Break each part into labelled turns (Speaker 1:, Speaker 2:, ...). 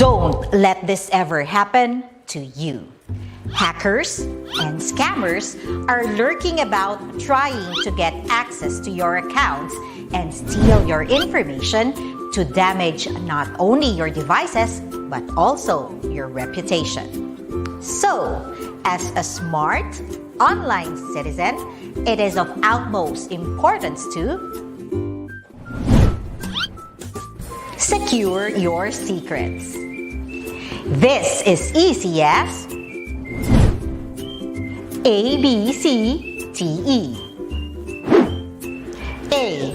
Speaker 1: Don't let this ever happen to you. Hackers and scammers are lurking about trying to get access to your accounts and steal your information to damage not only your devices but also your reputation. So, as a smart online citizen, it is of utmost importance to secure your secrets. This is easy as ABCDE. A.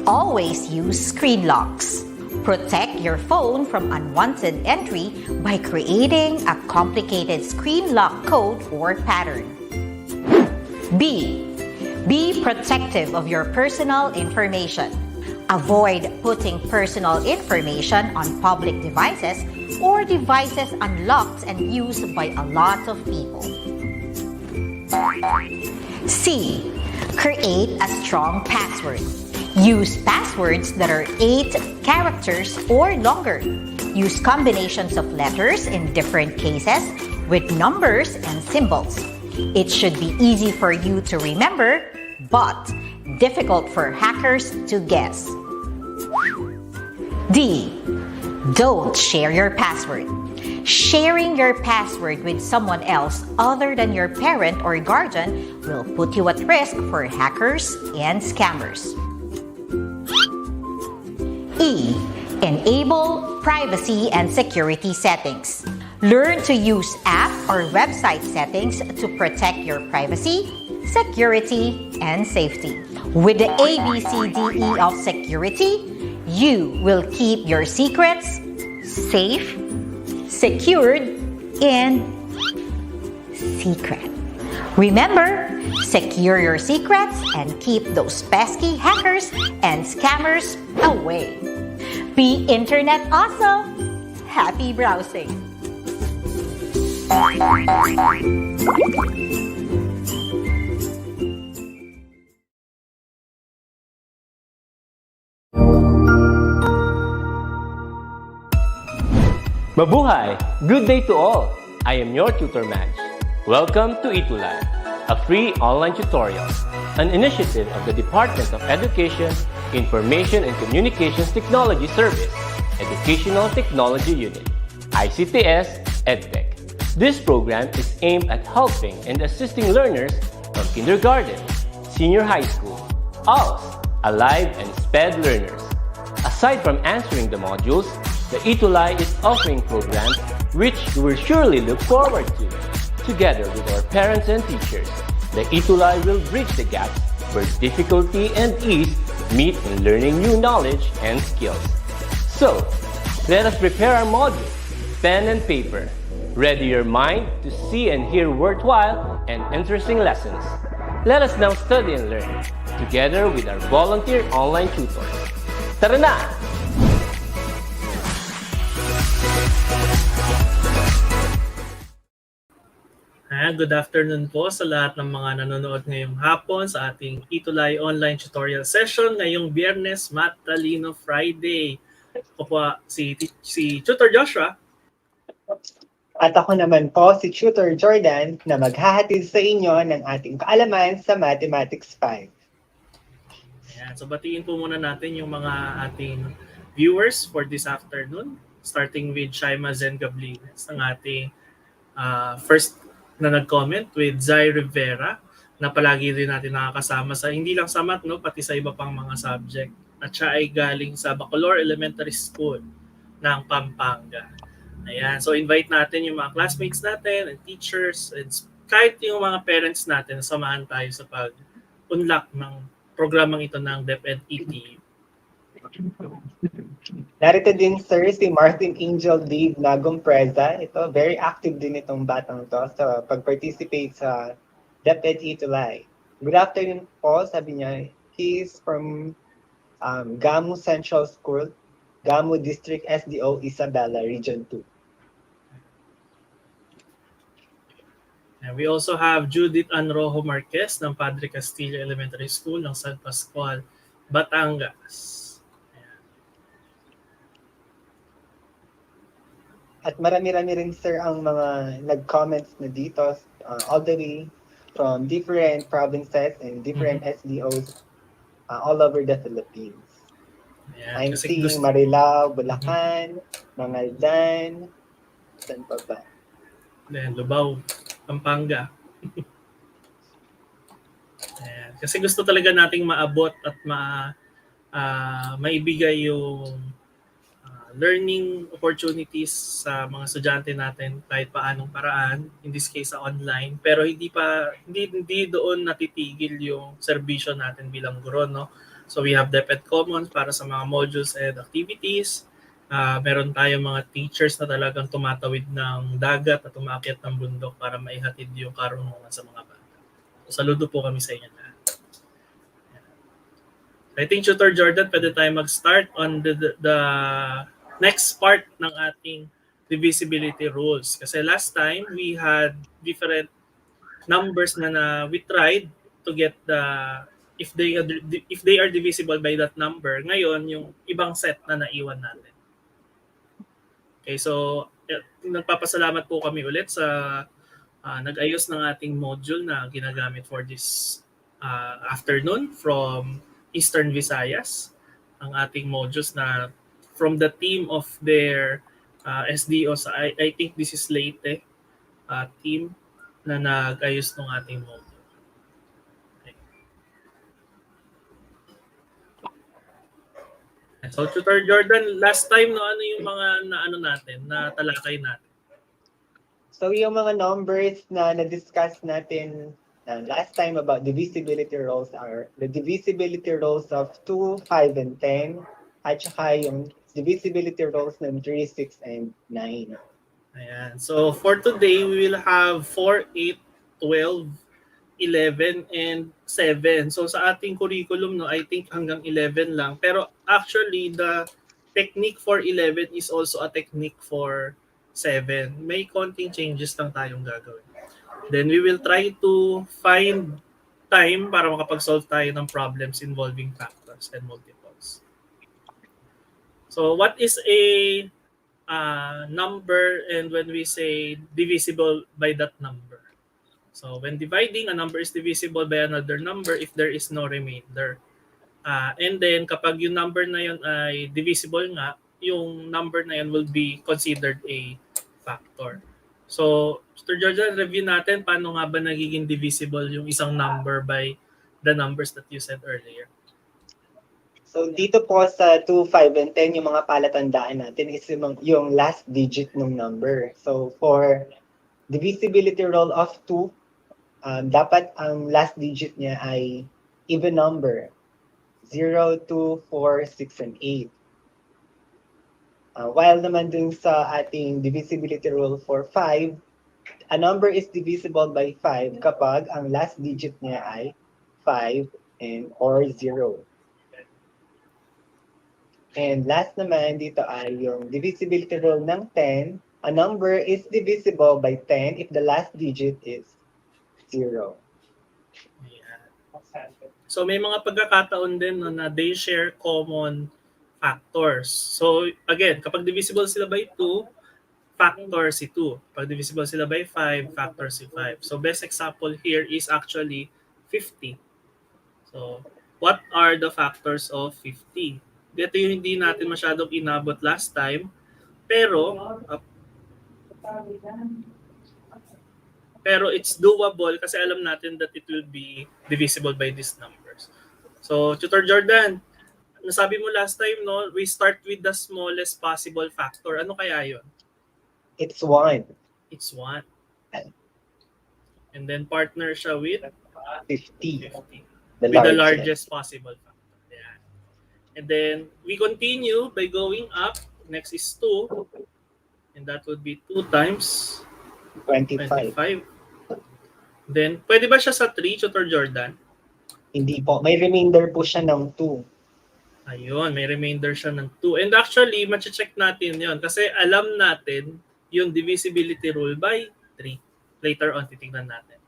Speaker 1: Always use screen locks. Protect your phone from unwanted entry by creating a complicated screen lock code or pattern. B. Be protective of your personal information. Avoid putting personal information on public devices or devices unlocked and used by a lot of people. C. Create a strong password. Use passwords that are 8 characters or longer. Use combinations of letters in different cases with numbers and symbols. It should be easy for you to remember, but difficult for hackers to guess. D. Don't share your password. Sharing your password with someone else other than your parent or guardian will put you at risk for hackers and scammers. E. Enable privacy and security settings. Learn to use app or website settings to protect your privacy, security, and safety. With the ABCDE of security, you will keep your secrets safe, secured, and secret. Remember, secure your secrets and keep those pesky hackers and scammers away. Be internet awesome! Happy browsing!
Speaker 2: Mabuhay! Good day to all! I am your tutor Madge. Welcome to ETULay, a free online tutorial, an initiative of the Department of Education, Information and Communications Technology Service, Educational Technology Unit, ICTS EdTech. This program is aimed at helping and assisting learners from kindergarten, senior high school, ALS, Alive, and SPED learners. Aside from answering the modules, the ETULay is offering programs which you will surely look forward to. Together with our parents and teachers, the ETULay will bridge the gaps where difficulty and ease meet in learning new knowledge and skills. So, let us prepare our modules, pen and paper. Ready your mind to see and hear worthwhile and interesting lessons. Let us now study and learn, together with our volunteer online tutors. Tara na!
Speaker 3: Good afternoon po sa lahat ng mga nanonood ngayong hapon sa ating ETULay online tutorial session ngayong Biyernes Matalino Friday. Ako po si Tutor Joshua.
Speaker 4: At ako naman po si Tutor Jordan na maghahatid sa inyo ng ating kaalaman sa Mathematics 5.
Speaker 3: Ayan, so batiin po muna natin yung mga ating viewers for this afternoon, starting with Shaima Zen Gablines, ang ating first na nag-comment with Zai Rivera na palagi rin natin nakakasama sa hindi lang sa math, no, pati sa iba pang mga subject. At siya ay galing sa Bacolor Elementary School ng Pampanga. Ayan, so invite natin yung mga classmates natin and teachers and kahit yung mga parents natin, samahan tayo sa pag-unlock ng programang ito ng DepEd ETU.
Speaker 4: Narito din, sir, si Martin Angel Dave Nagompreza. Ito, very active din itong batang to sa pag-participate sa DepEd ETULay. Good afternoon po, sabi niya. He is from Gamu Central School, Gamu District SDO, Isabela, Region 2.
Speaker 3: And we also have Judith Anrojo Marquez ng Padre Castillo Elementary School ng San Pascual, Batangas.
Speaker 4: At marami-rami rin sir ang mga nag-comments na dito all the way from different provinces and different SDOs all over the Philippines.
Speaker 3: Ayan,
Speaker 4: I'm
Speaker 3: kasi
Speaker 4: seeing
Speaker 3: gusto...
Speaker 4: Marilao,
Speaker 3: Mhm.
Speaker 4: Bulacan, Mangaldan, saan pa ba?
Speaker 3: Then, Lubao, Pampanga. Ayan. Kasi gusto talaga nating maabot at maibigay yung learning opportunities sa mga estudyante natin kahit paanong paraan, in this case sa online, pero hindi doon natitigil yung serbisyo natin bilang guro, no? So we have DepEd Commons para sa mga modules and activities. Meron tayong mga teachers na talagang tumatawid ng dagat at umakyat ng bundok para maihatid yung karunungan sa mga bata. So, saludo po kami sa inyo lahat. I think Tutor Jordan, pwede tayo mag-start on the next part ng ating divisibility rules. Kasi last time, we had different numbers na we tried to get the if they are divisible by that number. Ngayon, yung ibang set na naiwan natin. Okay, so nagpapasalamat po kami ulit sa nag-ayos ng ating module na ginagamit for this afternoon from Eastern Visayas. Ang ating modules na from the team of their SDOs, I think this is Leyte team na nag-ayos ng ating module. Okay. So, Tutor Jordan, last time, no, ano yung mga na talakay natin?
Speaker 4: So yung mga numbers na na-discuss natin last time about divisibility rules are the divisibility rules of 2, 5, and 10 at saka yung divisibility rules ng 3, 6, and 9.
Speaker 3: Ayan. So for today, we will have 4, 8, 12, 11, and 7. So sa ating curriculum, no, I think hanggang 11 lang. Pero actually, the technique for 11 is also a technique for 7. May konting changes lang tayong gagawin. Then we will try to find time para makapag-solve tayo ng problems involving factors and multiples. So what is a number, and when we say divisible by that number? So when dividing, a number is divisible by another number if there is no remainder. And then kapag yung number na yun ay divisible nga, yung number na yun will be considered a factor. So, Mr. Jordan, review natin paano nga ba nagiging divisible yung isang number by the numbers that you said earlier.
Speaker 4: So dito po sa 2, 5, and 10, yung mga palatandaan natin is yung last digit ng number. So for divisibility rule of 2, dapat ang last digit niya ay even number. 0, 2, 4, 6, and 8. While naman dun sa ating divisibility rule for 5, a number is divisible by 5 kapag ang last digit niya ay 5 and or 0. And last naman dito ay yung divisibility rule ng 10. A number is divisible by 10 if the last digit is 0.
Speaker 3: Ayan. So may mga pagkakataon din no, na they share common factors. So again, kapag divisible sila by 2, factor si 2. Pag divisible sila by 5, factor si 5. So best example here is actually 50. So what are the factors of 50? Dito yung hindi natin masyadong inabot last time, pero it's doable kasi alam natin that it will be divisible by these numbers. So, Tutor Jordan, nasabi mo last time, no, we start with the smallest possible factor. Ano kaya yun?
Speaker 4: It's 1.
Speaker 3: It's 1. And then partner siya with
Speaker 4: 50.
Speaker 3: 50.
Speaker 4: The
Speaker 3: With the
Speaker 4: largest.
Speaker 3: largest possible factor. Ayan. And then we continue by going up. Next is 2. And that would be 2 times
Speaker 4: 25.
Speaker 3: 25. Then, pwede ba siya sa 3, Tutor Jordan?
Speaker 4: Hindi po. May remainder po siya ng 2.
Speaker 3: Ayun, may remainder siya ng 2. And actually, check natin yon kasi alam natin yung divisibility rule by 3. Later on, titignan natin.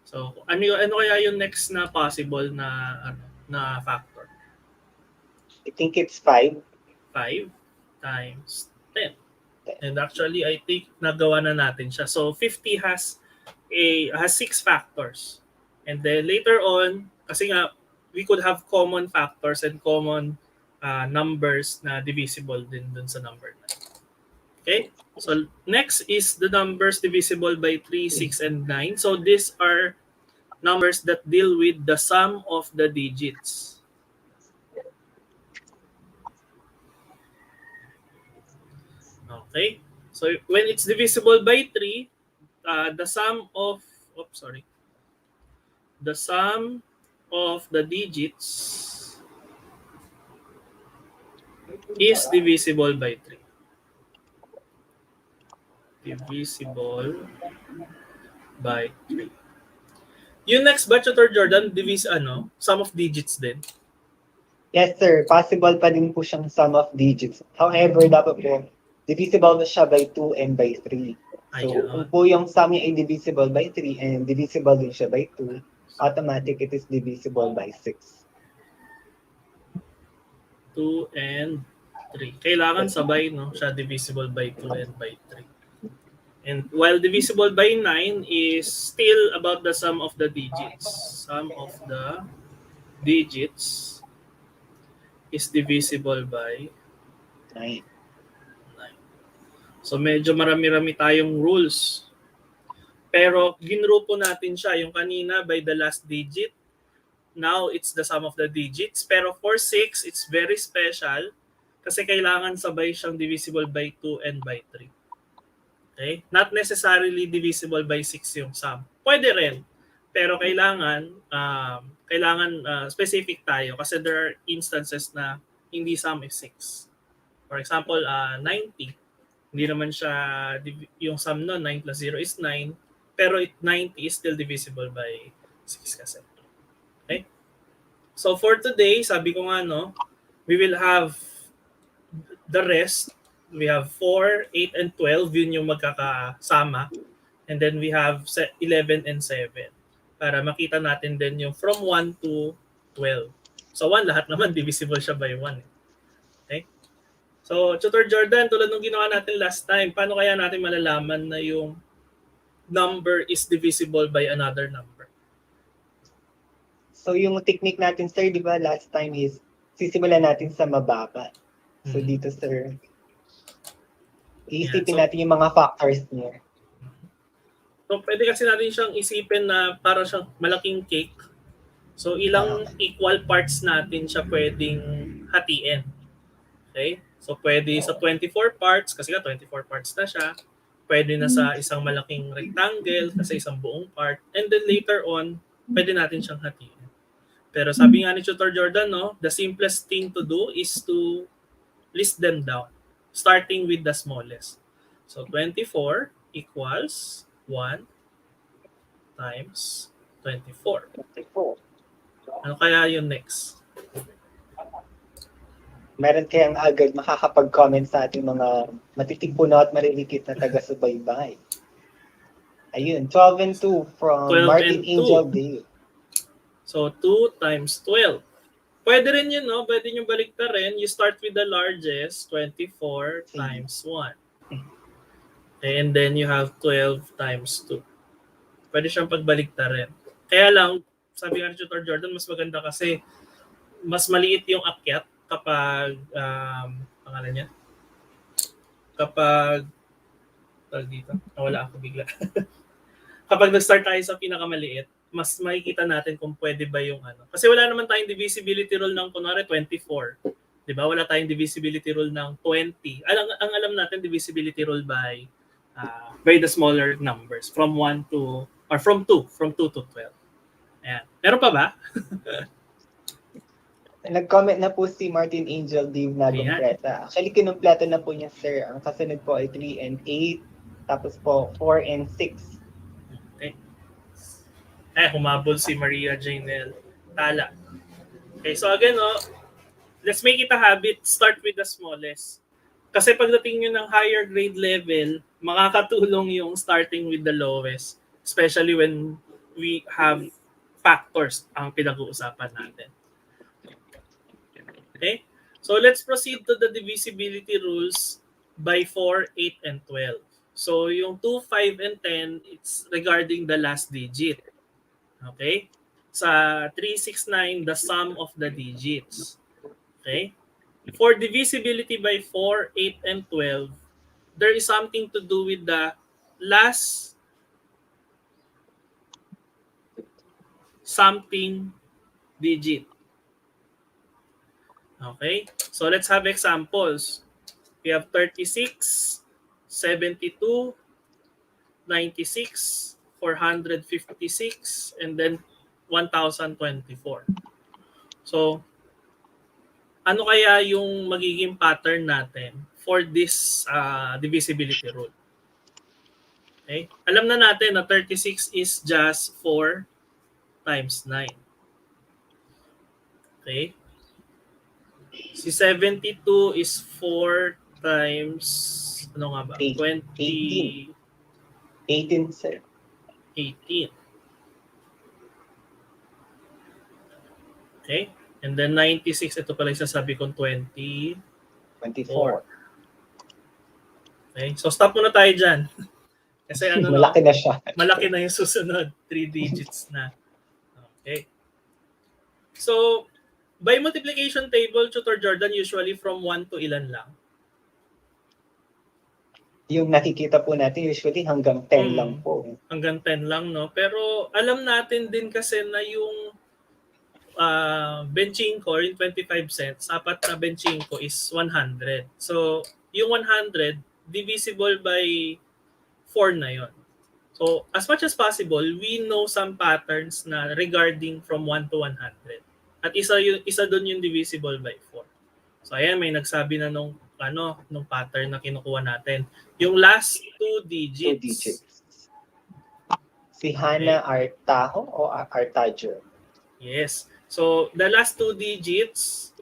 Speaker 3: So, ano kaya yung next na possible na factor?
Speaker 4: I think it's 5.
Speaker 3: 5 times 10. And actually, I think nagawa na natin siya. So 50 has 6 factors. And then later on, kasi nga, we could have common factors and common numbers na divisible din dun sa number na. Okay? So next is the numbers divisible by 3, 6, and 9. So these are numbers that deal with the sum of the digits. Okay? So when it's divisible by 3, the sum of the sum of the digits is divisible by 3. Divisible by 3. Yung next ba, Tutor Jordan, sum of digits din?
Speaker 4: Yes, sir. Possible pa din po siyang sum of digits. However, dapat po, divisible na siya by 2 and by 3. So,
Speaker 3: Ayan.
Speaker 4: kung po yung sum niya ay divisible by 3 and divisible din siya by 2, automatic it is divisible by 6.
Speaker 3: 2 and 3. Kailangan sabay, no? Siya divisible by 2 and by 3. And while divisible by 9 is still about the sum of the digits. Sum of the digits is divisible by
Speaker 4: 9.
Speaker 3: 9. So medyo marami-rami tayong rules. Pero ginrupo natin siya. Yung kanina by the last digit. Now it's the sum of the digits. Pero for 6, it's very special kasi kailangan sabay siyang divisible by 2 and by 3. Okay? Not necessarily divisible by 6 yung sum. Pwede rin. Pero kailangan specific tayo kasi there are instances na hindi sum is 6. For example, 90. Hindi naman siya, yung sum nun, 9 plus 0 is 9. Pero 90 is still divisible by 6 kasi. Okay? So for today, sabi ko nga, no, we will have the rest. We have 4, 8, and 12. Yun yung magkakasama. And then we have 11 and 7. Para makita natin din yung from 1 to 12. So 1, lahat naman divisible siya by 1. Okay? So, Tutor Jordan, tulad ng ginawa natin last time, paano kaya natin malalaman na yung number is divisible by another number?
Speaker 4: So, yung technique natin, sir, di ba, last time is sisimulan natin sa mababa. So, dito, sir, iisipin natin yung mga factors niya.
Speaker 3: So, pwede kasi natin siyang isipin na para siyang malaking cake. So, ilang equal parts natin siya pwedeng hatiin. Okay? So, pwede sa 24 parts, kasi nga 24 parts na siya. Pwede na sa isang malaking rectangle, kasi isang buong part. And then later on, pwede natin siyang hatiin. Pero sabi nga ni Tutor Jordan, no, the simplest thing to do is to list them down, starting with the smallest. So, 24 equals 1 times 24. Ano kaya yung next?
Speaker 4: Meron kayang agad makakapag-comment sa ating mga matitipuno at marilikit na taga-subaybay. Ayun, 12 and 2 from
Speaker 3: 12
Speaker 4: Martin
Speaker 3: and 2.
Speaker 4: Angel Dave.
Speaker 3: So, 2 times 12. Pwede rin yun, no? Pwede nyo baliktarin. You start with the largest, 24 times 1. And then you have 12 times 2. Pwede siyang pagbaliktarin. Kaya lang, sabi nga ni Tutor Jordan, mas maganda kasi mas maliit yung akyat kapag, pangalan niya? Kapag, dito, nawala ako bigla. Kapag nag-start tayo sa pinakamaliit, mas makikita natin kung pwede ba yung ano. Kasi wala naman tayong divisibility rule ng kunwari 24. 'Di ba? Wala tayong divisibility rule ng 20. Ang alam natin divisibility rule by the smaller numbers from 1 to or from 2 to 12. Ayan. Meron pa ba?
Speaker 4: Nag-comment na po si Martin Angel Dave na gumpresa. Actually, kinumpleto na po niya, sir. Ang kasunod po ay 3 and 8. Tapos po, 4 and 6.
Speaker 3: Okay. Humabol si Maria Janelle Tala. Okay, so again, let's make it a habit. Start with the smallest. Kasi pagdating nyo ng higher grade level, makakatulong yung starting with the lowest. Especially when we have factors ang pinag-uusapan natin. Okay? So let's proceed to the divisibility rules. by 4, 8, and 12. So yung 2, 5, and 10, it's regarding the last digit. Okay? Sa 369, the sum of the digits. Okay? For divisibility by 4, 8, and 12, there is something to do with the last something digit. Okay? So let's have examples. We have 36, 72, 96, 456, and then 1024. So, ano kaya yung magiging pattern natin for this divisibility rule? Okay? Alam na natin na 36 is just 4 times 9. Okay? Si 72 is 4 times, ano nga ba?
Speaker 4: 18.
Speaker 3: 20,
Speaker 4: 18, sir.
Speaker 3: 18. Okay? And then 96, ito pala yung sasabi kong 20.
Speaker 4: 24.
Speaker 3: Okay? So stop muna tayo dyan. Kasi ano no,
Speaker 4: Malaki na siya.
Speaker 3: malaki na yung susunod. 3 digits na. Okay. So, by multiplication table, Tutor Jordan, usually from 1 to ilan lang?
Speaker 4: Yung nakikita po natin usually hanggang 10 lang po.
Speaker 3: Hanggang 10 lang, no? Pero alam natin din kasi na yung benching ko, yung 25 cents, apat na benching ko is 100. So, yung 100, divisible by 4 na yon. So, as much as possible, we know some patterns na regarding from 1 to 100. At isa doon yung divisible by 4. So, ayan, may nagsabi na nung pattern na kinukuha natin. Yung last 2 digits.
Speaker 4: 2 digits. Si Hana Artaho o Artajo?
Speaker 3: Yes. So, the last 2 digits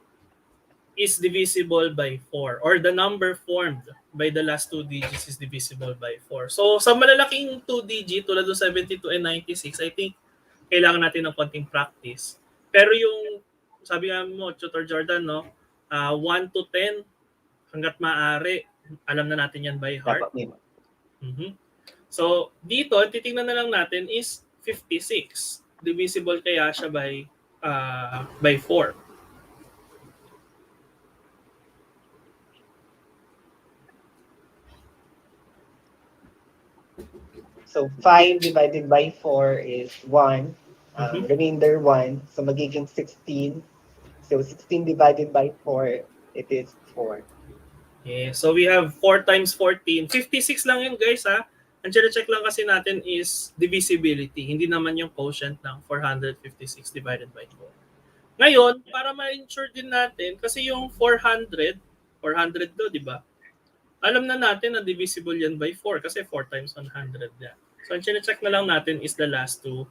Speaker 3: is divisible by 4, or the number formed by the last 2 digits is divisible by 4. So, sa malalaking 2 digit, tulad ng 72 and 96, I think kailangan natin ng konting practice. Pero yung, sabi nga mo, Tutor Jordan, no, 1 to 10, hanggat maaari, alam na natin yan by heart. So, dito, titingnan na lang natin is 56. Divisible kaya siya by 4.
Speaker 4: So, 5 divided by 4 is 1. Remainder 1. So, magiging 16. So, 16 divided by 4, it is 4.
Speaker 3: Yeah, so we have 4 times 14. 56 lang yun, guys, ha? Ang check lang kasi natin is divisibility. Hindi naman yung quotient ng 456 divided by 4. Ngayon, para ma-ensure din natin, kasi yung 400 to, di ba? Alam na natin na divisible yan by 4 kasi 4 times 100 yan. So, ang check na lang natin is the last 2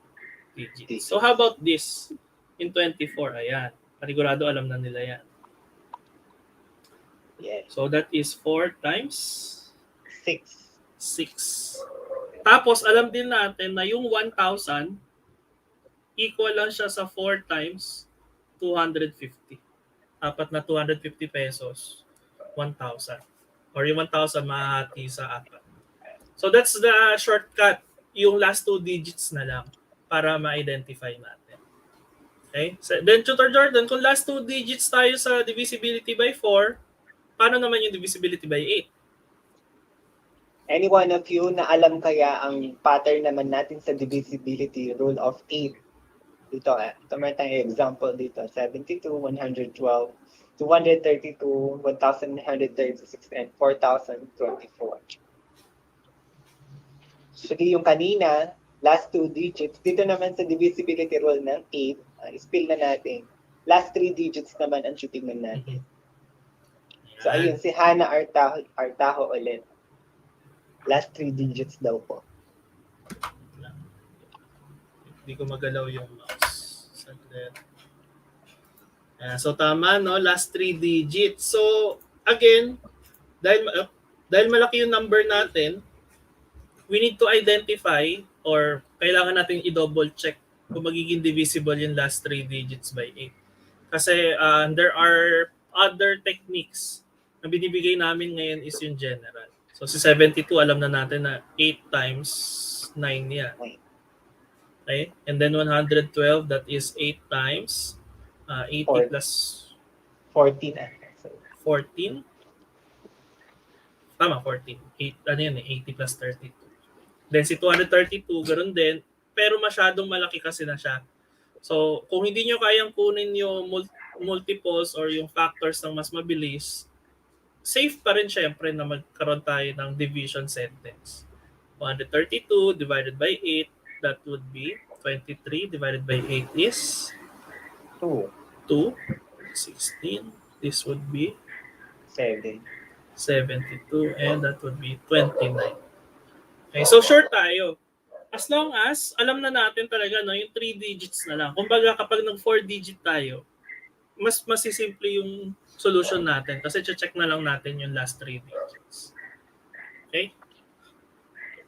Speaker 3: digits. So, how about this? In 24, ayan. Panigurado alam na nila yan.
Speaker 4: Yes.
Speaker 3: So, that is 4 times
Speaker 4: 6.
Speaker 3: 6. Tapos, alam din natin na yung 1,000 equal lang siya sa 4 times 250. Apat na 250 pesos, 1,000. Or yung 1,000 mahahati sa apat. So that's the shortcut, yung last 2 digits na lang para ma-identify natin. Okay? So, then, Tutor Jordan, kung last 2 digits tayo sa divisibility by 4, paano naman yung divisibility by 8?
Speaker 4: Any one of you na alam kaya ang pattern naman natin sa divisibility rule of 8? Dito, ito meron tayong example dito. 72, 112, 232, 1,136, and 4,024. Actually, yung kanina, last 2 digits, dito naman sa divisibility rule ng 8, spill na natin. Last 3 digits naman ang titingnan natin. So, ayun, si Hana Artaho ulit. Last 3 digits daw po.
Speaker 3: Hindi ko magalaw yung mouse. Saglit. So, tama, no? Last 3 digits. So, again, dahil malaki yung number natin, we need to identify or kailangan natin i-double check kung magiging divisible yung last 3 digits by 8. Kasi there are other techniques Ang binibigay namin ngayon is yung general. So si 72, alam na natin na 8 times 9 yan. Okay? And then 112, that is 8 times 80
Speaker 4: Four.
Speaker 3: plus
Speaker 4: 14.
Speaker 3: 14. Tama, 14. 8, ano yan 80 plus 32. Then si 232, ganoon din. Pero masyadong malaki kasi na siya. So, kung hindi nyo kayang kunin yung multiples or yung factors ng mas mabilis, safe pa rin syempre na magkaroon tayo ng division sentence. 132 divided by 8, that would be 23 divided by 8 is
Speaker 4: 2.
Speaker 3: 2. 16. This would be
Speaker 4: 7.
Speaker 3: 72 and that would be 29. Okay, so sure tayo. As long as alam na natin talaga no, yung 3 digits na lang. Kumbaga kapag nag 4 digit tayo, mas masisimple yung solution natin kasi check na lang natin yung last 3 digits. Okay?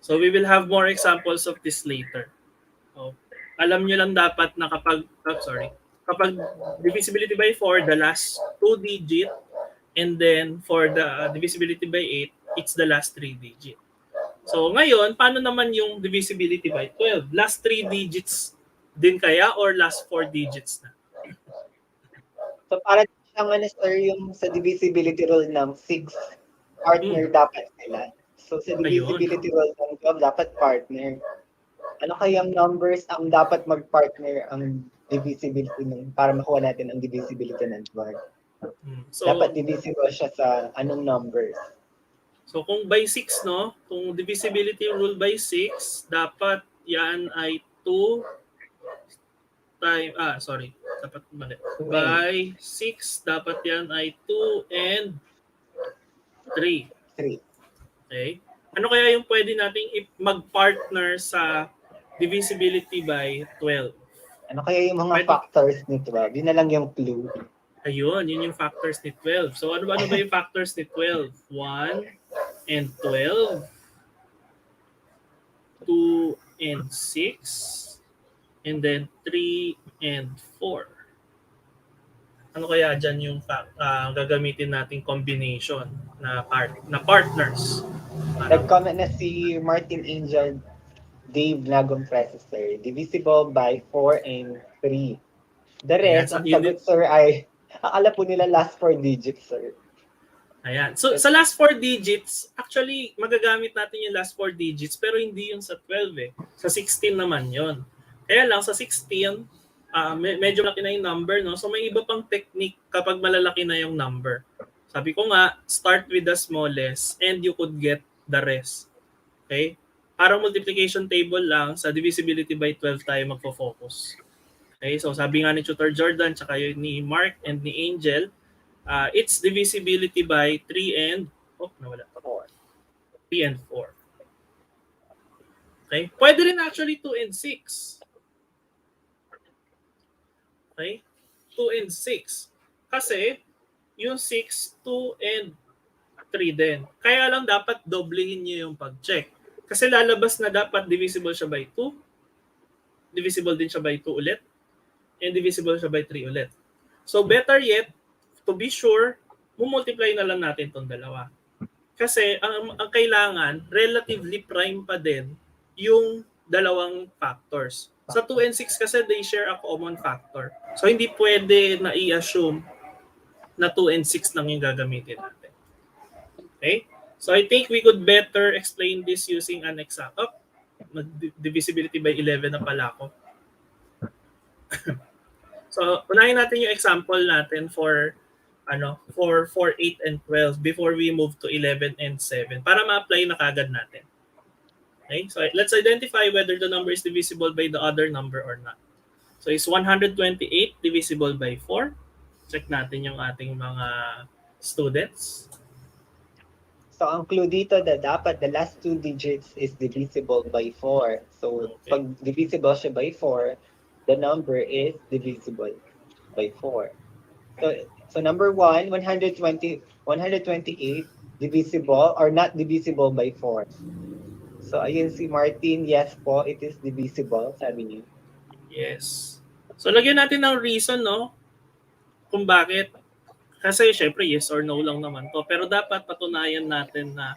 Speaker 3: So we will have more examples of this later. So, alam nyo lang dapat na kapag divisibility by 4, the last 2 digit, and then for the divisibility by 8, it's the last 3 digit. So ngayon, paano naman yung divisibility by 12? Last 3 digits din kaya or last 4 digits na?
Speaker 4: So para siyang sir, yung sa divisibility rule ng 6 partner dapat sila. So sa divisibility rule ng 12 dapat partner. Ano kayang numbers ang dapat mag-partner ang divisibility ng para makuha natin ang divisibility ng 12? So, dapat divisible siya sa anong numbers?
Speaker 3: So kung by 6, no? Kung divisibility rule by 6, dapat yan ay 2 times, dapat mali. By 6, dapat yan ay 2 and 3.
Speaker 4: 3.
Speaker 3: Okay? Ano kaya yung pwede nating mag-partner sa divisibility by 12?
Speaker 4: Ano kaya yung mga factors ni 12? Yun na lang yung clue.
Speaker 3: Ayun, yun yung factors ni 12. So ano ba yung factors ni 12? 1 and 12, 2 and 6, and then 3 and 4. Ano kaya dyan yung gagamitin nating combination na partners?
Speaker 4: Nag-comment na si Martin Angel Dave Nagom Processor, divisible by 4 and 3. The rest, ang sagot sir ay, akala po nila last 4 digits sir.
Speaker 3: Ayan. So, sa last 4 digits, actually, magagamit natin yung last 4 digits, pero hindi yun sa 12 eh. Sa 16 naman yun. Kaya lang, sa 16, medyo laki na yung number, no? So, may iba pang technique kapag malalaki na yung number. Sabi ko nga, start with the smallest and you could get the rest. Okay? Parang multiplication table lang, sa divisibility by 12 tayo magfo-focus. Okay? So, sabi nga ni Tutor Jordan, tsaka yun ni Mark and ni Angel, it's divisibility by 3 and 4. 3 and 4. Okay? Pwede rin actually 2 and 6. Okay? 2 and 6. Kasi, yung 6, 2 and 3 din. Kaya lang dapat doblehin nyo yung pag-check. Kasi lalabas na dapat divisible siya by 2, divisible din siya by 2 ulit, and divisible siya by 3 ulit. So, better yet, to be sure, multiply na lang natin itong dalawa. Kasi ang kailangan, relatively prime pa din yung dalawang factors. Sa 2 and 6 kasi they share a common factor. So hindi pwede na i-assume na 2 and 6 lang yung gagamitin natin. Okay? So I think we could better explain this using an example. Divisibility by 11 na pala ako. So unahin natin yung example natin for 8 and 12 before we move to 11 and 7 para ma-apply na kagad natin. Okay? So let's identify whether the number is divisible by the other number or not. So is 128 divisible by 4? Check natin yung ating mga students.
Speaker 4: So ang clue dito na dapat the last 2 digits is divisible by 4. So pag divisible siya by 4, the number is divisible by 4. So number 1, 128 divisible or not divisible by 4. So ayun si Martin, yes po, it is divisible, sabi niyo.
Speaker 3: Yes. So lagyan natin ng reason, no? Kung bakit. Kasi syempre yes or no lang naman to. Pero dapat patunayan natin na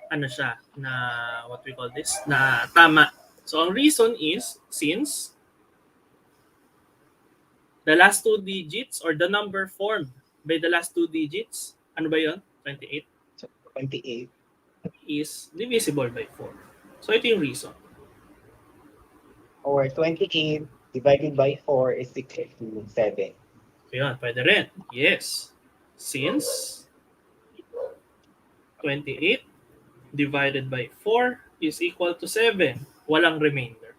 Speaker 3: ano siya, na what we call this, na tama. So ang reason is since the last two digits or the number formed by the last two digits, ano ba yun? 28
Speaker 4: So, 28.
Speaker 3: is divisible by 4. So ito yung reason.
Speaker 4: Or 28 divided by 4 is equal to 7.
Speaker 3: So yun, pwede rin. Yes. Since 28 divided by 4 is equal to 7. Walang remainder.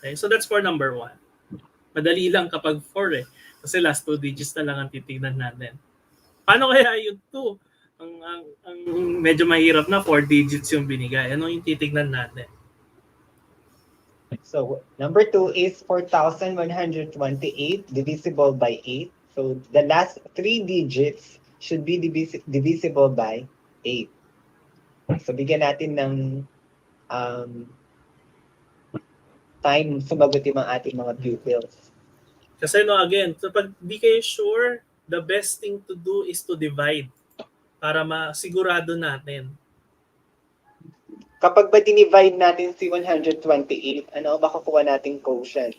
Speaker 3: Okay, so that's for number 1. Madali lang kapag 4 eh. Kasi last 2 digits na lang ang titignan natin. Paano kaya yung 2? Ang medyo mahirap na 4 digits yung binigay. Ano yung titignan natin?
Speaker 4: So, number 2 is 4,128 divisible by 8. So, the last 3 digits should be divisible by 8. So, bigyan natin ng time sumagot yung mga ating mga pupils.
Speaker 3: Kasi no, again, so pag di kayo sure, the best thing to do is to divide para masigurado natin.
Speaker 4: Kapag ba dinivide natin si 128, ano ba kukuha nating quotient?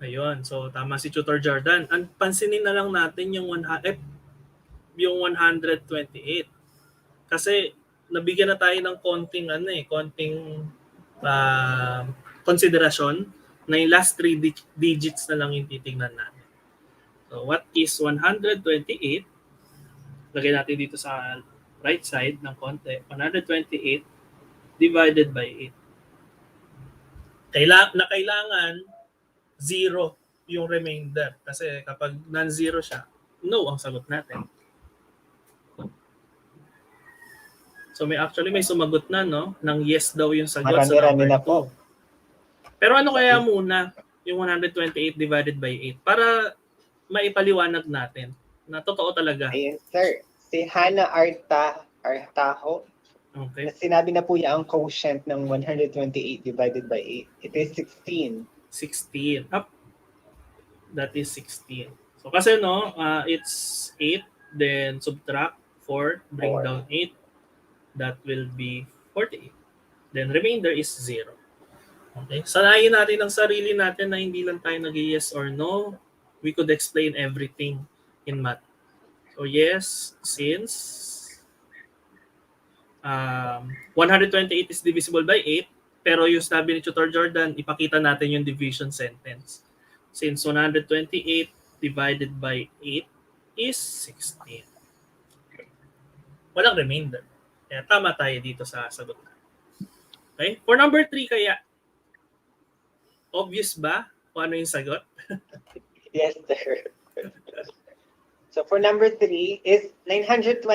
Speaker 3: Ayun, so tama si Tutor Jordan. Pansinin na lang natin yung 128. Kasi nabigyan na tayo ng konting konsiderasyon na yung last 3 digits na lang yung titingnan natin. So what is 128? Lagay natin dito sa right side ng konti. 128 divided by 8. Kailangan 0 yung remainder. Kasi kapag non-zero siya, no ang sagot natin. So may sumagot na, no? Nang yes daw yung sagot sa
Speaker 4: Marami-rami
Speaker 3: number
Speaker 4: na po.
Speaker 3: 2. Pero ano kaya muna yung 128 divided by 8? Para maipaliwanag natin na totoo talaga.
Speaker 4: Ayun, sir. Si Hannah Artajo,
Speaker 3: Okay.
Speaker 4: sinabi na po niya ang quotient ng 128 divided by 8. It is 16.
Speaker 3: 16. Up. That is 16. So kasi no, it's 8, then subtract 4, bring
Speaker 4: 4.
Speaker 3: down 8. That will be 48. Then remainder is 0. Okay? Sanayin natin ang sarili natin na hindi lang tayo nag-yes or no. We could explain everything in math. So yes, since 128 is divisible by 8, pero yung sabi ni Tutor Jordan, ipakita natin yung division sentence. Since 128 divided by 8 is 16. Walang remainder. Kaya tama tayo dito sa sagot. Okay? For number 3 kaya, obvious ba kung ano yung sagot?
Speaker 4: Yes, sir. So for number 3 is 927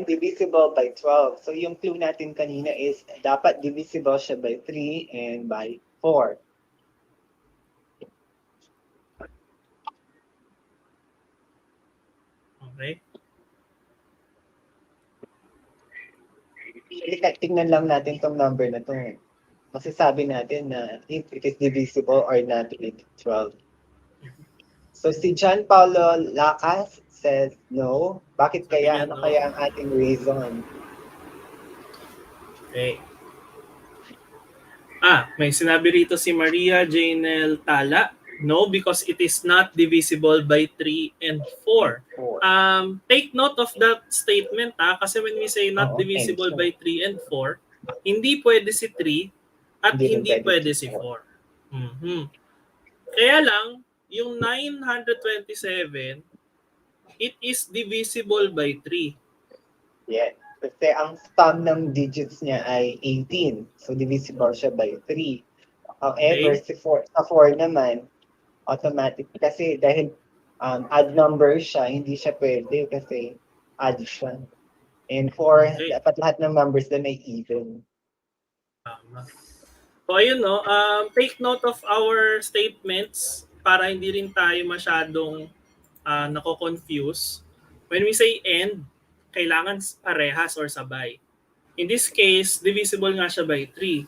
Speaker 4: divisible by 12. So yung clue natin kanina is dapat divisible siya by 3 and by 4.
Speaker 3: Okay?
Speaker 4: Tingnan lang natin tong number na to. Masasabi natin na if it is divisible or not with 12. So si John Paulo Lacas says no. Bakit kaya? Ano kaya ang ating reason?
Speaker 3: Okay. May sinabi rito si Maria Janel Tala. No, because it is not divisible by 3 and 4. Take note of that statement kasi when we say not divisible by 3 and 4, hindi pwede si 3 at hindi pwede si 4. Mm-hmm. Kaya lang, yung 927, it is divisible by 3.
Speaker 4: Yeah. Kasi ang sum ng digits niya ay 18. So divisible siya by 3. However, sa 4 naman, automatic. Kasi dahil odd number siya, hindi siya pwede kasi odd siya. And 4, dapat lahat ng numbers doon ay even.
Speaker 3: So ayun no, take note of our statements para hindi rin tayo masyadong nako-confuse. When we say and, kailangan parehas or sabay. In this case, divisible nga siya by 3.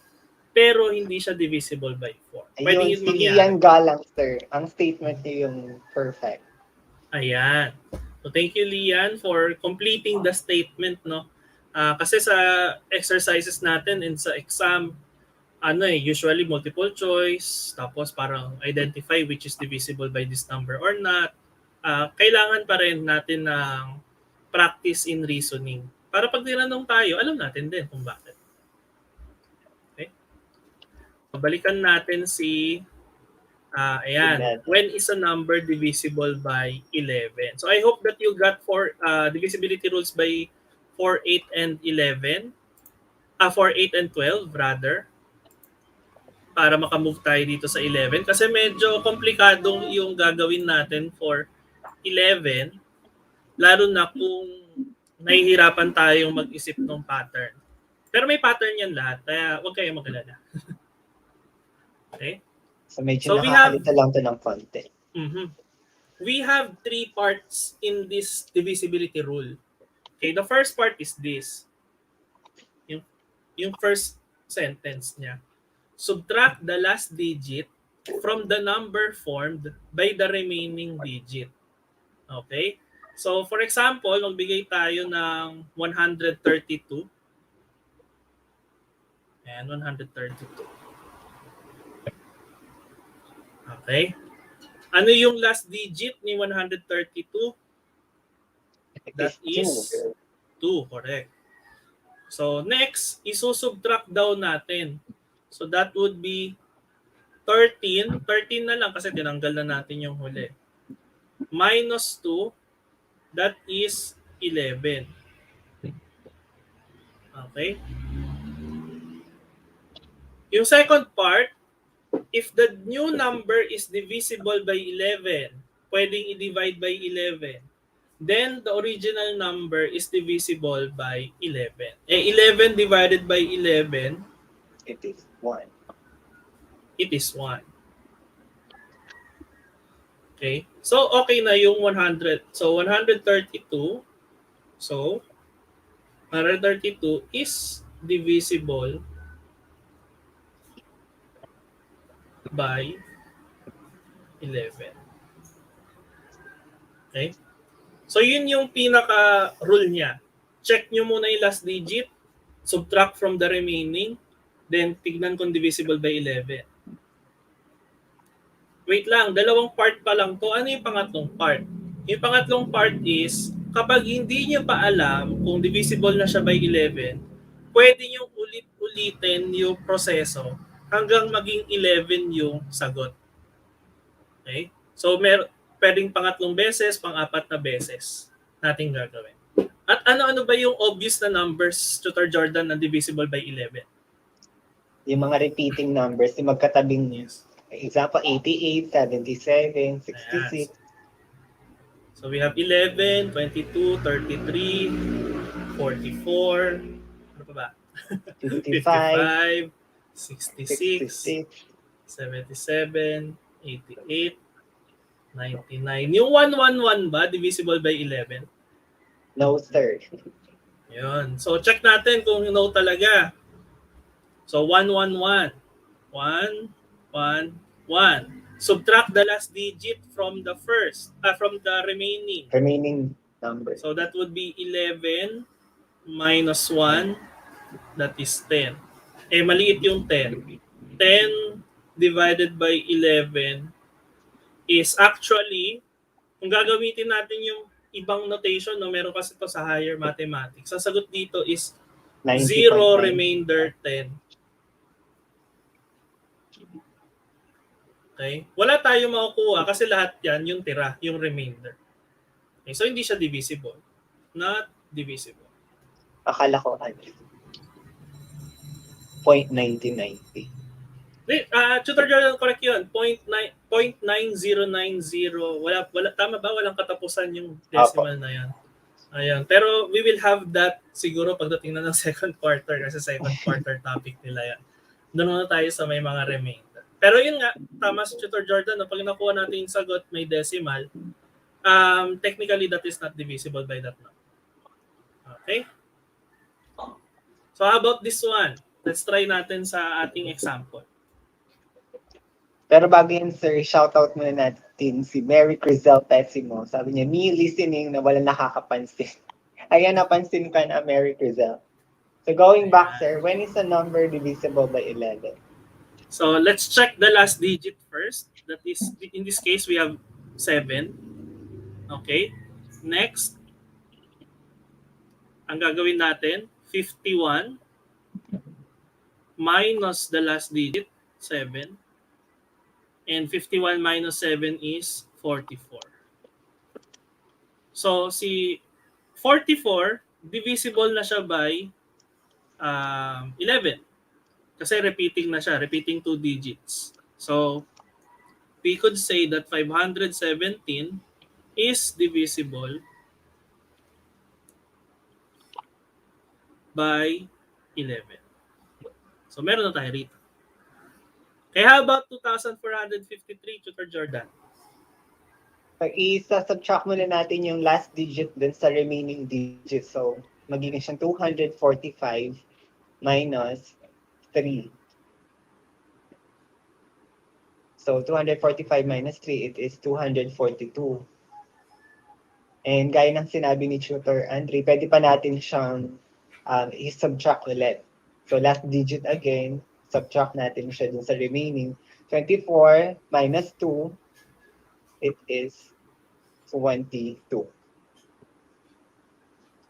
Speaker 3: pero hindi siya divisible by 4. Pwedeng
Speaker 4: Ayun,
Speaker 3: yun
Speaker 4: si
Speaker 3: mangyari.
Speaker 4: Ian Galang, sir. Ang statement niya yung perfect.
Speaker 3: Ayan. So thank you, Lian, for completing the statement, no? Kasi sa exercises natin and sa exam, usually multiple choice, tapos parang identify which is divisible by this number or not. Kailangan pa rin natin ng practice in reasoning. Para pag tinanong tayo, alam natin din kung bakit. Okay? Balikan natin si ayan. When is a number divisible by 11? So I hope that you got divisibility rules by 4, 8, and 11. 4, 8, and 12 rather. Para makamove tayo dito sa 11. Kasi medyo komplikado yung gagawin natin for 11. Lalo na kung nahihirapan tayong mag-isip ng pattern. Pero may pattern yan lahat. Kaya huwag kayong mag-alala. Okay?
Speaker 4: So medyo nakakalito lang to ng konti.
Speaker 3: We have 3 parts in this divisibility rule. Okay, the first part is this. Yung first sentence niya. Subtract the last digit from the number formed by the remaining digit. Okay? So, for example, magbigay tayo ng 132. Ayan, 132. Okay? Ano yung last digit ni 132? That is 2, correct. So, next, isusubtract daw natin. So, that would be 13. 13 na lang kasi tinanggal na natin yung huli. Minus 2, that is 11. Okay? Yung second part, if the new number is divisible by 11, pwedeng i-divide by 11, then the original number is divisible by 11. 11 divided by 11,
Speaker 4: it is 1.
Speaker 3: It is 1. Okay? So, okay na yung 100. So, 132. So, 132 is divisible by 11. Okay? So, yun yung pinaka-rule niya. Check nyo muna yung last digit, subtract from the remaining, then tignan kung divisible by 11. Wait lang, dalawang part pa lang to. Ano yung pangatlong part? Yung pangatlong part is, kapag hindi nyo pa alam kung divisible na siya by 11, pwede nyo ulit-ulitin yung proseso hanggang maging 11 yung sagot. Okay? So, pwedeng pangatlong beses, pang-apat na beses nating gagawin. At ano-ano ba yung obvious na numbers, Tutor Jordan, na divisible by 11?
Speaker 4: Yung mga repeating numbers, yung magkatabing
Speaker 3: Yes.
Speaker 4: example, 88, 77, 66.
Speaker 3: So we have 11, 22, 33, 44, ano pa ba?
Speaker 4: 55,
Speaker 3: 66,
Speaker 4: 66.
Speaker 3: 77, 88, 99. Yung 111 ba, divisible by 11?
Speaker 4: No, sir.
Speaker 3: Yun. So check natin kung no talaga. So 111. 1, 1, 1. Subtract the last digit from the remaining.
Speaker 4: Remaining numbers.
Speaker 3: So that would be 11 minus 1, that is 10. Maliit yung 10. 10 divided by 11 is actually, kung gagamitin natin yung ibang notation, no, meron kasi ito sa higher mathematics. Ang sagot dito is 0 remainder 10. Okay? Wala tayong makukuha kasi lahat yan yung tira, yung remainder. Okay? So, hindi siya divisible. Not divisible.
Speaker 4: Akala ko, 0.1990.
Speaker 3: Tutor Jordan, correct yun. 0.9090. Wala, tama ba? Walang katapusan yung decimal na yan. Ayan. Pero we will have that siguro pagdating na ng second quarter kasi second quarter topic nila yan. Doon na tayo sa may mga remainder. Pero yun nga, tama si Tutor Jordan, no, pag nakuha natin yung sagot may decimal, technically that is not divisible by that number. Okay? So how about this one? Let's try natin sa ating example.
Speaker 4: Pero bago yun, sir, shoutout muna natin si Mary Crizel Pessimo. Sabi niya, me listening na wala nakakapansin. Ayan, napansin ka na, Mary Crizel. So going back, sir, when is a number divisible by 11?
Speaker 3: So let's check the last digit first. That is, in this case, we have 7. Okay. Next, ang gagawin natin, 51 minus the last digit, 7. And 51 minus 7 is 44. So si 44, divisible na siya by 11. Kasi repeating na siya, repeating 2 digits. So we could say that 517 is divisible by 11. So meron na tayo rito. Okay, how about 2,453, Tutor Jordan?
Speaker 4: So, isa-subtract muna natin yung last digit dun sa remaining digit. So, magiging siyang 245 minus 3. So, 245 minus 3, it is 242. And gaya ng sinabi ni Tutor Andre, pwede pa natin siyang i-subtract ulit. So, last digit again, subtract natin siya dun sa remaining. 24 minus 2, it is 22.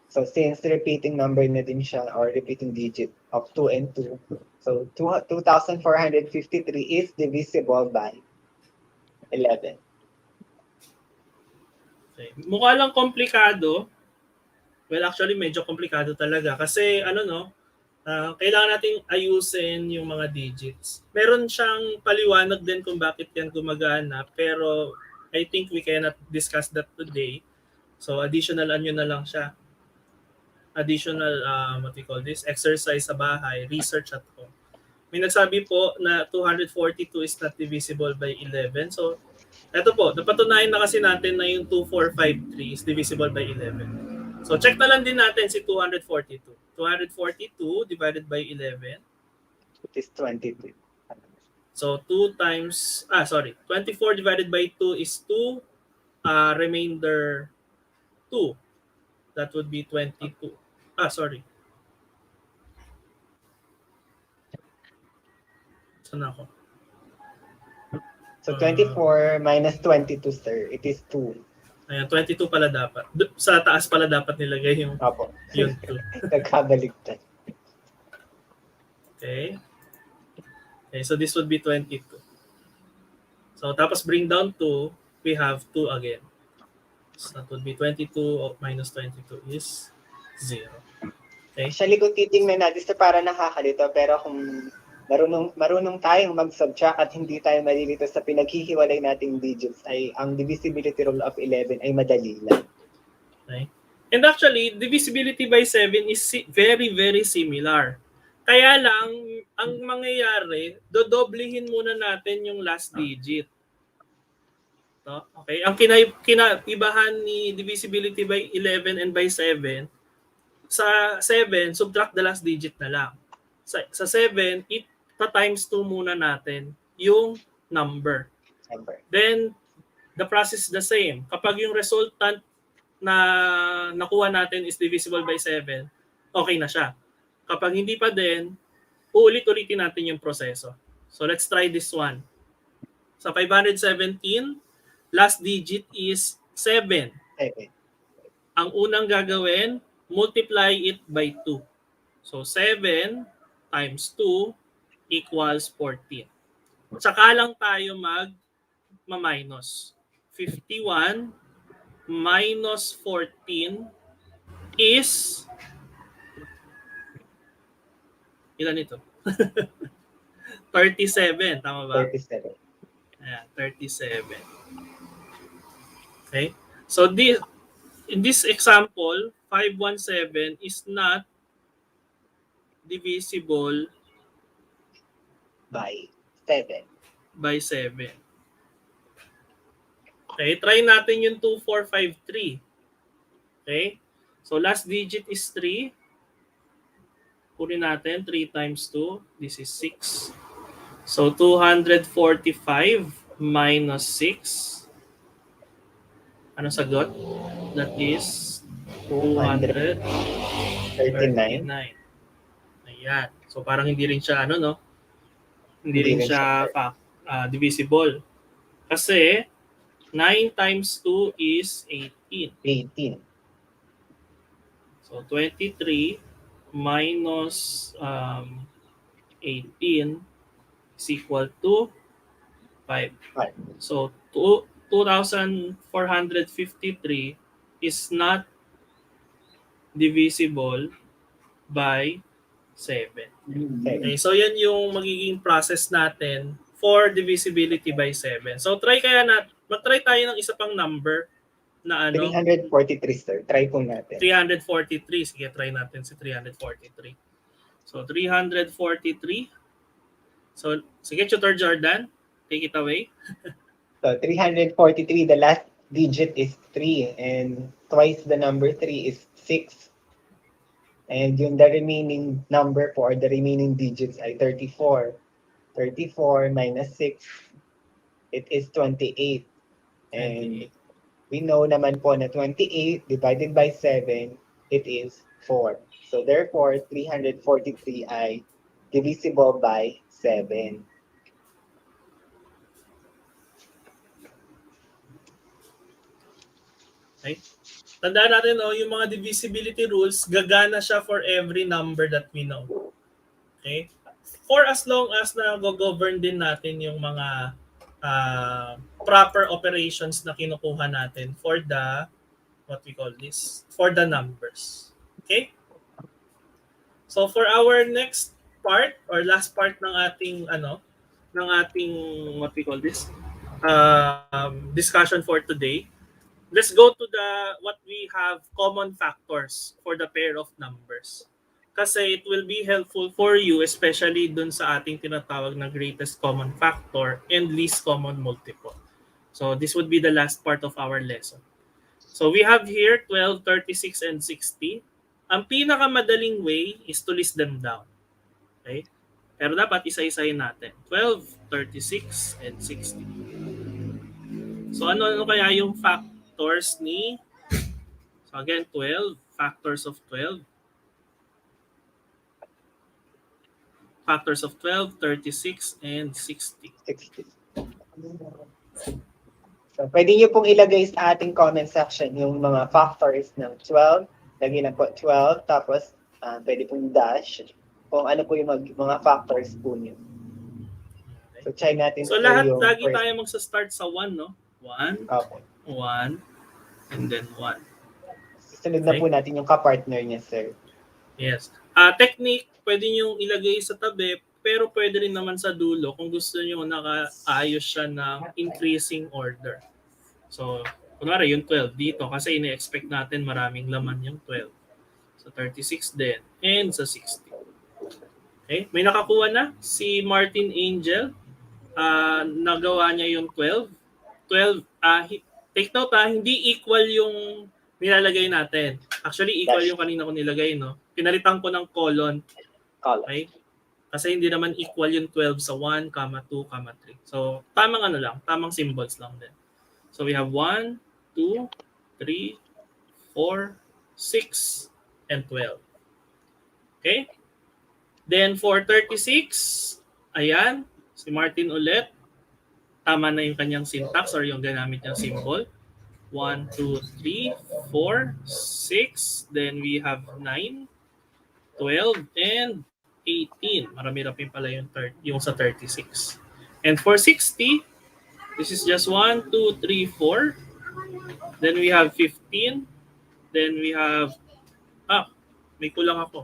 Speaker 4: So, since repeating number na din siya, or repeating digit of 2 and 2, so 2,453 is divisible by 11.
Speaker 3: Okay. Mukha lang komplikado. Well, actually, medyo komplikado talaga. Kasi, kailangan nating ayusin yung mga digits. Meron siyang paliwanag din kung bakit yan gumagana. Pero, I think we cannot discuss that today. So, additional na lang siya. Additional, what we call this, exercise sa bahay, research at home. May nagsabi po na 242 is not divisible by 11. So, eto po, napatunayan na kasi natin na yung 2453 is divisible by 11. So, check na lang din natin si 242. 242 divided by 11.
Speaker 4: It is 22.
Speaker 3: So, 24 divided by 2 is 2. Remainder 2. That would be 22. Saan ako?
Speaker 4: So, 24 minus 22, sir, it is 2.
Speaker 3: Ayan, 22 pala dapat. Sa taas pala dapat nilagay yung
Speaker 4: Opo.
Speaker 3: 2.
Speaker 4: Nagkabaligtad.
Speaker 3: Okay. Okay, so this would be 22. So tapos bring down 2, we have 2 again. So that would be 22 minus 22 is 0. Okay.
Speaker 4: Actually, kung titingnan natin, sir, para nakakalito, pero kung marunong tayong mag-subtract at hindi tayo malilito sa pinaghihiwalay nating digits, ay ang divisibility rule of 11 ay madali lang.
Speaker 3: Okay. And actually, divisibility by 7 is very, very similar. Kaya lang, ang mangyayari, dodoblihin muna natin yung last digit. No? Okay? Ang kinaibahan ni divisibility by 11 and by 7, sa 7, subtract the last digit na lang. Sa 7, times 2 muna natin yung number. Then, the process is the same. Kapag yung resultant na nakuha natin is divisible by 7, okay na siya. Kapag hindi pa din, uulit-ulitin natin yung proseso. So, let's try this one. Sa 517, last digit is 7. Ang unang gagawin, multiply it by 2. So, 7 times 2 equals 14. Tsaka lang tayo mag-minus. 51 minus 14 is... Ilan ito? 37. Tama ba?
Speaker 4: 37.
Speaker 3: Ayan, 37. Okay? So, in this example, 517 is not divisible
Speaker 4: by 7.
Speaker 3: By 7. Okay, try natin yung 2453. Okay? So last digit is 3. Kunin natin 3 times 2. This is 6. So 245 minus 6. Ano sagot? That is
Speaker 4: 239.
Speaker 3: 239. Ayan. So parang hindi rin siya ano no? Hindi
Speaker 4: Hindi
Speaker 3: rin
Speaker 4: rin siya
Speaker 3: siya divisible. Kasi 9 times 2 is 18.
Speaker 4: 18.
Speaker 3: So 23 minus 18 is equal to 5.
Speaker 4: 5.
Speaker 3: So 2,453 is not divisible by 7. Okay, so yan yung magiging process natin for divisibility by 7. So mag-try tayo ng isa pang number na
Speaker 4: 343, sir. Try po natin.
Speaker 3: 343. Sige, try natin si 343. So 343. So sige, Tutor Jordan, take it away.
Speaker 4: So 343, the last digit is 3 and twice the number 3 is 6. And yung the remaining number po or the remaining digits ay 34. 34 minus 6, it is 28. And we know naman po na 28 divided by 7, it is 4. So therefore, 343 ay divisible by 7.
Speaker 3: Okay? Tandaan natin, yung mga divisibility rules, gagana siya for every number that we know. Okay? For as long as na go-govern din natin yung mga proper operations na kinukuha natin for the, what we call this, for the numbers. Okay? So for our next part or last part ng ating what we call this, discussion for today, let's go to what we have common factors for the pair of numbers. Kasi it will be helpful for you, especially dun sa ating tinatawag na greatest common factor and least common multiple. So this would be the last part of our lesson. So we have here 12, 36, and 60. Ang pinakamadaling way is to list them down. Okay? Pero dapat isa-isahin natin. 12, 36, and 60. So ano kaya yung factors ni, so again, 12, factors of 12. Factors of 12, 36, and 60.
Speaker 4: 60. So pwede nyo pong ilagay sa ating comment section yung mga factors ng 12. Lagyan na po 12, tapos pwede pong dash kung ano po yung mga factors po nyo. So try natin.
Speaker 3: So lahat, lagi tayo magsa-start sa 1, no? 1,
Speaker 4: okay.
Speaker 3: 1, and then 1.
Speaker 4: Sunod na po natin yung ka-partner niya, sir.
Speaker 3: Yes. Technique, pwede nyo ilagay sa tabi, pero pwede rin naman sa dulo kung gusto nyo nakaayos siya ng increasing order. So, kunwari yung 12 dito kasi ine-expect natin maraming laman yung 12. So, 36 din. And sa 60. Okay? May nakakuha na si Martin Angel. Nagawa niya yung 12. 12, take note hindi equal yung nilalagay natin. Actually, equal yung kanina ko nilagay, no? Pinalitan ko ng colon. Okay? Kasi hindi naman equal yung 12 sa 1, 2, 3. So, tamang tamang symbols lang din. So, we have 1, 2, 3, 4, 6, and 12. Okay? Then, for 36, ayan, si Martin ulit. Tama na yung kanyang syntax or yung ginamit niyang symbol. 1, 2, 3, 4, 6. Then we have 9, 12, and 18. Marami-rami pala yung sa 36. And for 60, this is just 1, 2, 3, 4. Then we have 15. Then we have, may kulang ako.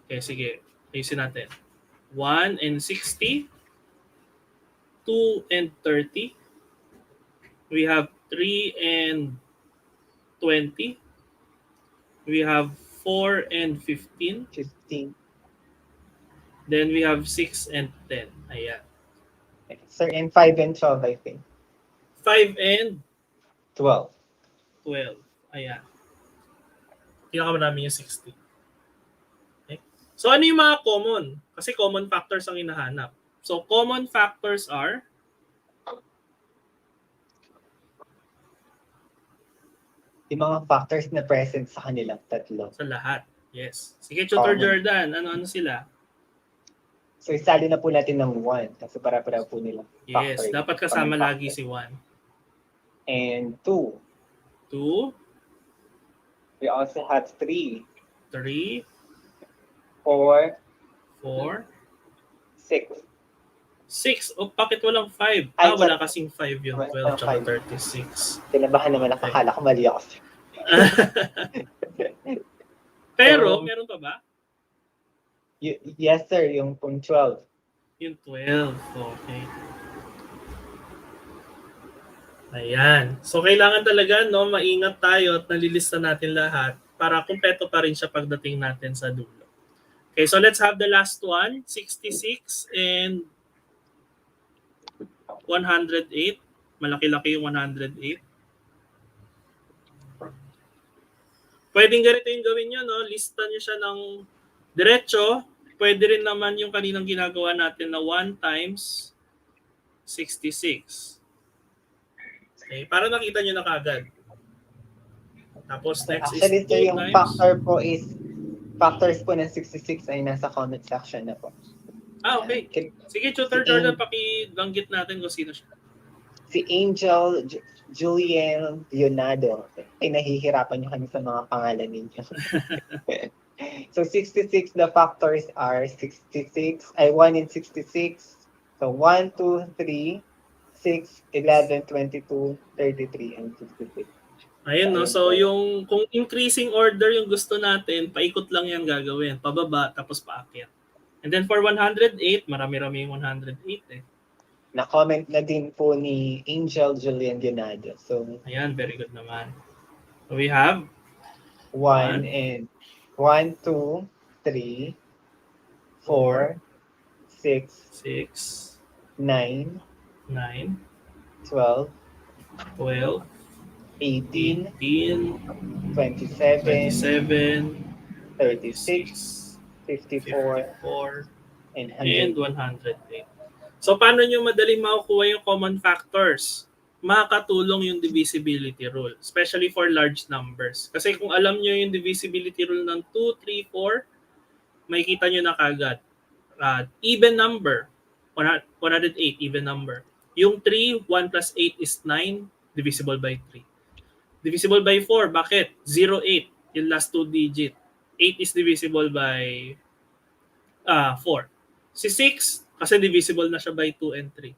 Speaker 3: Okay, sige. Ayusin natin. 1 and 60. 2 and 30. We have 3 and 20. We have 4 and 15.
Speaker 4: 15.
Speaker 3: Then we have 6 and 10. Ayan.
Speaker 4: Sir, and 5 and 12, I think.
Speaker 3: 5 and
Speaker 4: 12.
Speaker 3: 12. Ayan. Pinakamarami yung 60. Okay? So ano yung mga common? Kasi common factors ang hinahanap. So common factors are
Speaker 4: Yung mga factors na present sa kanilang tatlo.
Speaker 3: sa lahat. Yes. Sige, Tutor
Speaker 4: Common.
Speaker 3: Jordan, ano-ano sila?
Speaker 4: So, isali na po natin ng 1 kasi para-para po nilang factor.
Speaker 3: Yes, dapat kasama lagi si 1.
Speaker 4: And 2.
Speaker 3: 2,
Speaker 4: We also have 3,
Speaker 3: 3,
Speaker 4: 4,
Speaker 3: 4,
Speaker 4: 6.
Speaker 3: 6. O, bakit walang 5?
Speaker 4: Ay,
Speaker 3: Wala
Speaker 4: sorry.
Speaker 3: kasing 5 yung
Speaker 4: Walang
Speaker 3: 12 tsaka
Speaker 4: 5.
Speaker 3: 36.
Speaker 4: Kinabahan naman ako. Akala ko mali ako.
Speaker 3: Pero,
Speaker 4: So,
Speaker 3: meron pa ba?
Speaker 4: Yes, sir. Yung pong 12.
Speaker 3: Yung 12. Okay. Ayan. So, kailangan talaga, no, maingat tayo at nalilista natin lahat para kumpleto pa rin siya pagdating natin sa dulo. Okay, so let's have the last one. 66 and 108. Malaki-laki yung 108. Pwedeng ganito yung gawin nyo, no? Lista nyo siya ng diretso. Pwede rin naman yung kaninang ginagawa natin na 1 times 66. Okay, para nakita nyo na kagad. Tapos next
Speaker 4: Actually,
Speaker 3: is 2
Speaker 4: sir, yung
Speaker 3: times...
Speaker 4: factors po ng 66 ay nasa comment section na po.
Speaker 3: Okay. Sige, Tutor Jordan, pakibanggit natin kung sino siya.
Speaker 4: Si Angel Julian Leonardo. Ay, nahihirapan nyo kami sa mga pangalan ninyo. So, 66, the factors are 66. I 1 in 66. So, 1, 2, 3, 6, 11, 22, 33, and 66.
Speaker 3: Ayun, no? So, yung kung increasing order yung gusto natin, paikot lang yan gagawin. Pababa, tapos paakyat. And then for 108, marami-rami yung 108 eh.
Speaker 4: Na-comment na din po ni Angel Julian Leonardo. So,
Speaker 3: ayan, very good naman. So, we have
Speaker 4: 1 and 1, 2, 3, 4, 6, 9,
Speaker 3: 9,
Speaker 4: 12,
Speaker 3: 12,
Speaker 4: 18,
Speaker 3: 18,
Speaker 4: 27,
Speaker 3: 27,
Speaker 4: 36, 54,
Speaker 3: 54,
Speaker 4: and
Speaker 3: and
Speaker 4: 100.
Speaker 3: 108. So, paano nyo madaling makukuha yung common factors? Makakatulong yung divisibility rule, especially for large numbers. Kasi kung alam nyo yung divisibility rule ng 2, 3, 4, makikita nyo na kagad. Even number, 108, even number. Yung 3, 1 plus 8 is 9, divisible by 3. Divisible by 4, bakit? 0, 8, yung last 2 digit. 8 is divisible by 4. Si 6, kasi divisible na siya by 2 and 3.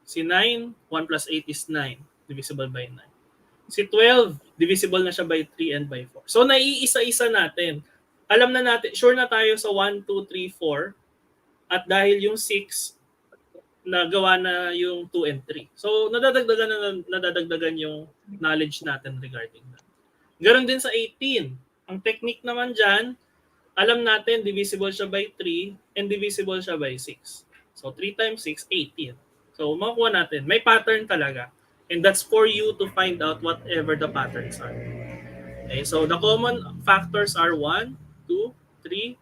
Speaker 3: Si 9, 1 plus 8 is 9, divisible by 9. Si 12, divisible na siya by 3 and by 4. So, naiisa-isa natin. Alam na natin, sure na tayo sa 1, 2, 3, 4. At dahil yung 6, nagawa na yung 2 and 3. So, nadadagdagan yung knowledge natin regarding that. Ganon din sa 18. Ang technique naman dyan, alam natin divisible siya by 3 and divisible siya by 6. So, 3 times 6, 18. So, makuha natin. May pattern talaga. And that's for you to find out whatever the patterns are. Okay, so the common factors are 1, 2, 3,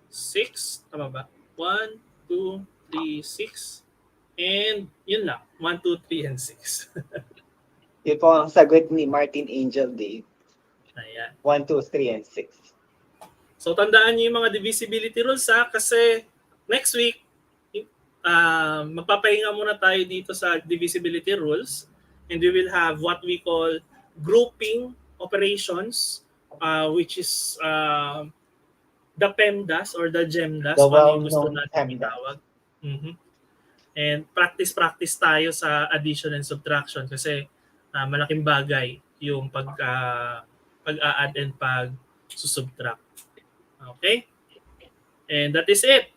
Speaker 3: 6. Tama ba? 1, 2, 3, 6. And yun lang. 1, 2, 3, and 6.
Speaker 4: Yun po ang sagot ni Martin Angel Dave.
Speaker 3: Ayan.
Speaker 4: 1, 2, 3, and 6.
Speaker 3: So, tandaan niyo yung mga divisibility rules kasi next week, magpapahinga muna tayo dito sa divisibility rules and we will have what we call grouping operations, which is the PEMDAS or the GEMDAS, kung yung gusto natin itawag. And practice tayo sa addition and subtraction kasi malaking bagay yung pag-a-add and pag-subtract. Okay? And that is it.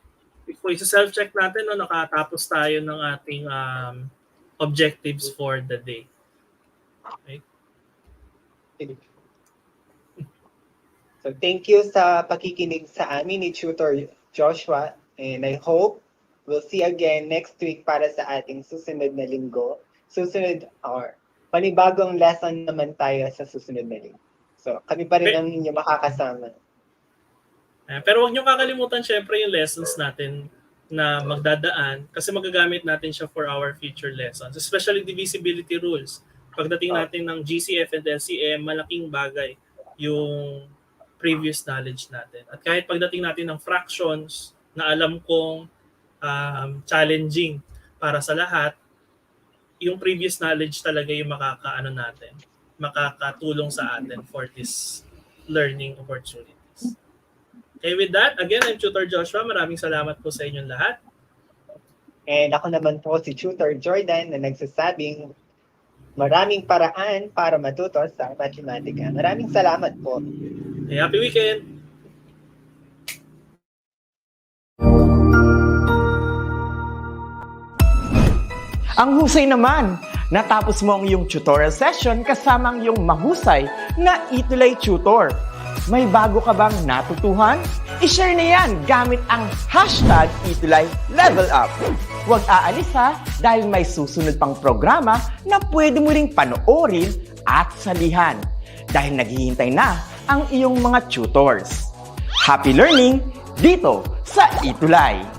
Speaker 3: Kung isa-self-check natin, nakatapos tayo ng ating objectives for the day. Okay?
Speaker 4: So, thank you sa pakikinig sa amin ni Tutor Joshua. And I hope we'll see again next week para sa ating susunod na linggo. Panibagong lesson naman tayo sa susunod na linggo. So, kami pa rin ang inyo makakasama.
Speaker 3: Pero huwag niyo kakalimutan syempre yung lessons natin na magdadaan kasi magagamit natin siya for our future lessons, especially divisibility rules. Pagdating natin ng GCF and LCM, malaking bagay yung previous knowledge natin. At kahit pagdating natin ng fractions na alam kong challenging para sa lahat, yung previous knowledge talaga yung makakatulong sa atin for this learning opportunities. Okay, with that, again, I'm Tutor Joshua. Maraming salamat po sa inyong lahat.
Speaker 4: And ako naman po si Tutor Jordan na nagsasabing maraming paraan para matuto sa matematika. Maraming salamat po.
Speaker 3: Okay, happy weekend!
Speaker 5: Ang husay naman! Natapos mo ang iyong tutorial session kasama ang iyong mahusay na ETULay tutor. May bago ka bang natutuhan? I-share na yan gamit ang hashtag #ETULayLevelUp. Huwag aalis ha dahil may susunod pang programa na pwede mo ring panoorin at salihan dahil naghihintay na ang iyong mga tutors. Happy learning dito sa ETULay!